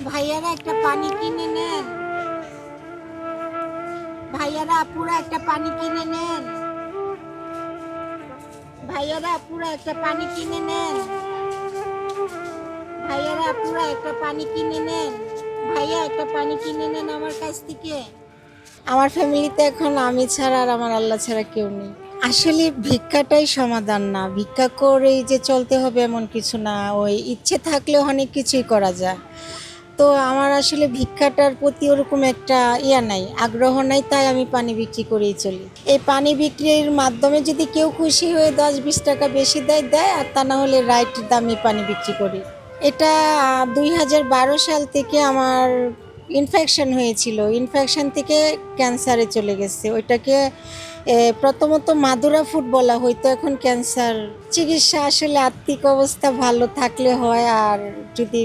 ভাইয়ারা একটা পানি কিনে নেন। ভাইয়ারা আপুরা একটা পানি কিনে নেন। ভাইয়ারা আপুরা একটা পানি কিনে নেন। ভাইয়ারা আপুরা একটা পানি কিনে নেন। ভাইয়া একটা পানি কিনে নেন আমার কাছ থেকে। আমার ফ্যামিলিতে এখন আমি ছাড়া আর আমার আল্লাহ ছাড়া কেউ নেই। আসলে ভিক্ষাটাই সমাধান না। ভিক্ষা করেই যে চলতে হবে এমন কিছু না। ওই ইচ্ছে থাকলে অনেক কিছুই করা যায়। তো আমার আসলে ভিক্ষাটার প্রতি ওরকম একটা নাই, আগ্রহ নাই, তাই আমি পানি বিক্রি করেই চলি। এই পানি বিক্রির মাধ্যমে যদি কেউ খুশি হয়ে 10-20 টাকা বেশি দেয় দেয়, আর তা না হলে রাইট দামে পানি বিক্রি করি। এটা 2012 সাল থেকে আমার ইনফেকশন হয়েছিল। ইনফেকশন থেকে ক্যান্সারে চলে গেছে। ওইটাকে প্রথমত মাদুরা ফুড বলা হইতো, এখন ক্যান্সার। চিকিৎসা আসলে আর্থিক অবস্থা ভালো থাকলে হয়, আর যদি